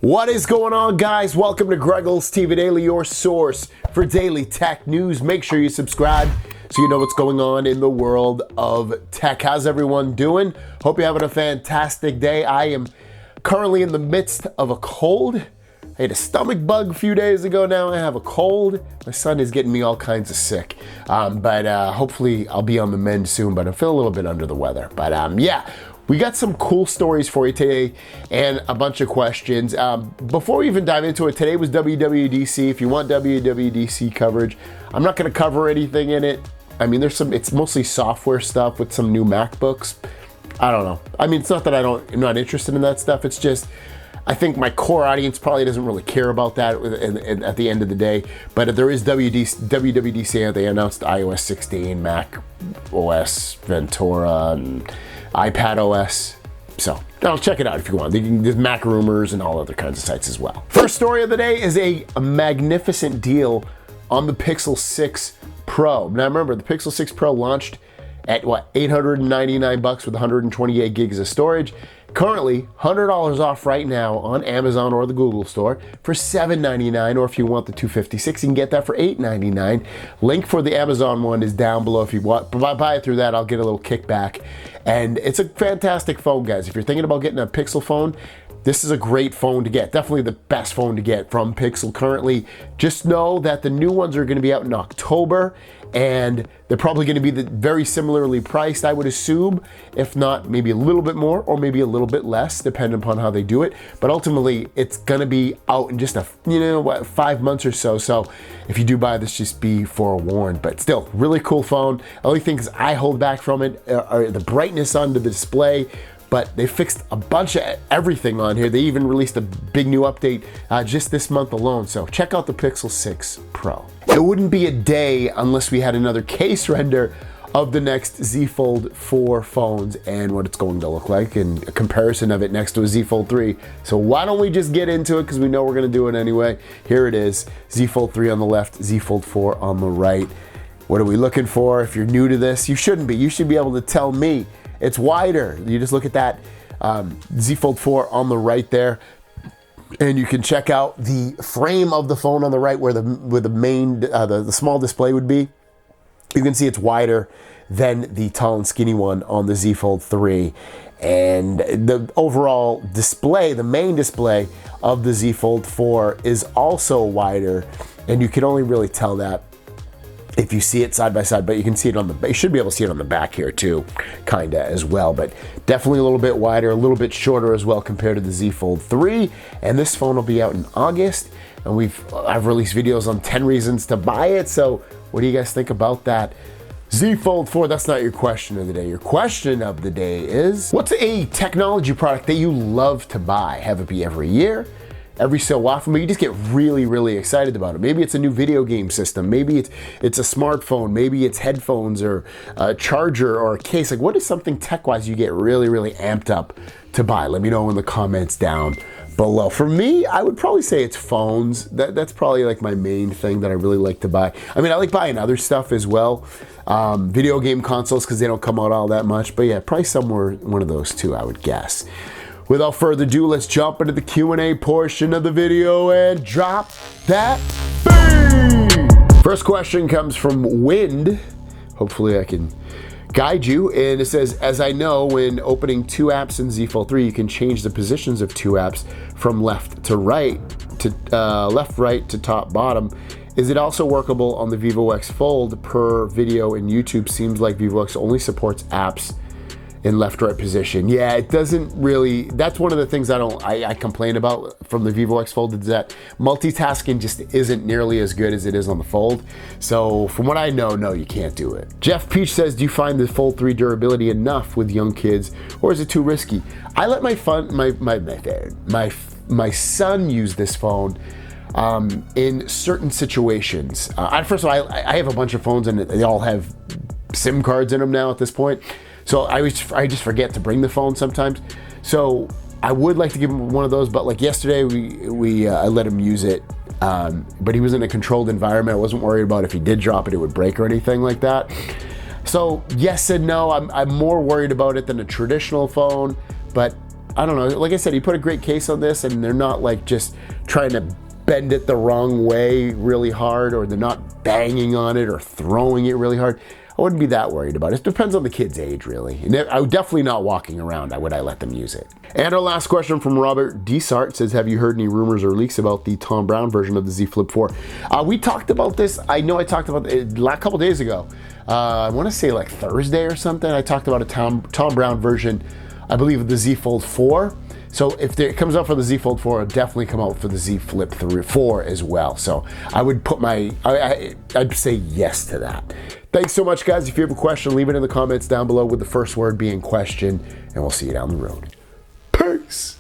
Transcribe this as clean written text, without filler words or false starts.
What is going on, guys? Welcome to Greggles TV Daily, your source for daily tech news. Make sure you subscribe so you know what's going on in the world of tech. How's everyone doing? Hope you're having a fantastic day. I am currently in the midst of a cold. I had a stomach bug a few days ago. Now I have a cold. My son is getting me all kinds of sick. But hopefully I'll be on the mend soon, but I feel a little bit under the weather. But yeah. We got some cool stories for you today and a bunch of questions. Before we even dive into it, today was WWDC. If you want WWDC coverage, I'm not gonna cover anything in it. I mean, it's mostly software stuff with some new MacBooks. I don't know. I mean, it's not that I'm not interested in that stuff. It's just, I think my core audience probably doesn't really care about that at the end of the day. But there is WWDC. They announced iOS 16, Mac OS, Ventura, and iPad OS. So I'll check it out if you want. There's Mac Rumors and all other kinds of sites as well. First story of the day is a magnificent deal on the Pixel 6 Pro. Now remember, the Pixel 6 Pro launched at what, $899 with 128 gigs of storage. Currently, $100 off right now on Amazon or the Google Store for $799, or if you want the 256, you can get that for $899. Link for the Amazon one is down below. If you want, buy it through that, I'll get a little kickback. And it's a fantastic phone, guys. If you're thinking about getting a Pixel phone, this is a great phone to get. Definitely the best phone to get from Pixel currently. Just know that the new ones are going to be out in October, and they're probably going to be very similarly priced, I would assume. If not, maybe a little bit more or maybe a little bit less, depending upon how they do it. But ultimately, it's going to be out in just 5 months or so. So if you do buy this, just be forewarned. But still, really cool phone. The only things I hold back from it are the brightness on the display. But they fixed a bunch of everything on here. They even released a big new update just this month alone. So check out the Pixel 6 Pro. It wouldn't be a day unless we had another case render of the next Z Fold 4 phones and what it's going to look like, and a comparison of it next to a Z Fold 3. So why don't we just get into it, because we know we're gonna do it anyway. Here it is, Z Fold 3 on the left, Z Fold 4 on the right. What are we looking for? If you're new to this, you shouldn't be. You should be able to tell me. It's wider. You just look at that Z Fold 4 on the right there, and you can check out the frame of the phone on the right where the small display would be. You can see it's wider than the tall and skinny one on the Z Fold 3. And the overall display, the main display of the Z Fold 4 is also wider, and you can only really tell that if you see it side by side, but you can see it you should be able to see it on the back here too, kinda as well, but definitely a little bit wider, a little bit shorter as well compared to the Z Fold 3. And this phone will be out in August, and I've released videos on 10 reasons to buy it. So what do you guys think about that? Z Fold 4, that's not your question of the day. Your question of the day is, what's a technology product that you love to buy? Have it be every year, every so often, but you just get really, really excited about it. Maybe it's a new video game system. Maybe it's a smartphone. Maybe it's headphones or a charger or a case. Like, what is something tech-wise you get really, really amped up to buy? Let me know in the comments down below. For me, I would probably say it's phones. That's probably like my main thing that I really like to buy. I mean, I like buying other stuff as well. Video game consoles, because they don't come out all that much. But yeah, probably somewhere one of those two, I would guess. Without further ado, let's jump into the Q&A portion of the video and drop that beat! First question comes from Wind. Hopefully I can guide you. And it says, as I know, when opening two apps in Z Fold 3, you can change the positions of two apps from left to right, left, right to top, bottom. Is it also workable on the Vivo X Fold? Per video in YouTube, seems like Vivo X only supports apps in left-right position. Yeah, it doesn't really, that's one of the things I complain about from the Vivo X Fold, is that multitasking just isn't nearly as good as it is on the Fold. So from what I know, no, you can't do it. Jeff Peach says, do you find the Fold 3 durability enough with young kids, or is it too risky? I let my son use this phone in certain situations. First of all, I have a bunch of phones and they all have SIM cards in them now at this point. So I just forget to bring the phone sometimes. So I would like to give him one of those, but like yesterday, I let him use it, but he was in a controlled environment. I wasn't worried about if he did drop it, it would break or anything like that. So yes and no. I'm more worried about it than a traditional phone, but I don't know, like I said, he put a great case on this, and they're not like just trying to bend it the wrong way really hard, or they're not banging on it or throwing it really hard. I wouldn't be that worried about it. It depends on the kid's age, really. And I would definitely not walking around, would I let them use it. And our last question from Robert Desart says, have you heard any rumors or leaks about the Tom Brown version of the Z Flip 4? We talked about this. I know I talked about it a couple days ago. I want to say like Thursday or something. I talked about a Tom Brown version, I believe, of the Z Fold 4. So if it comes out for the Z Fold 4, it'll definitely come out for the Z Flip 4 as well. So I would put I'd say yes to that. Thanks so much, guys. If you have a question, leave it in the comments down below with the first word being question, and we'll see you down the road. Peace.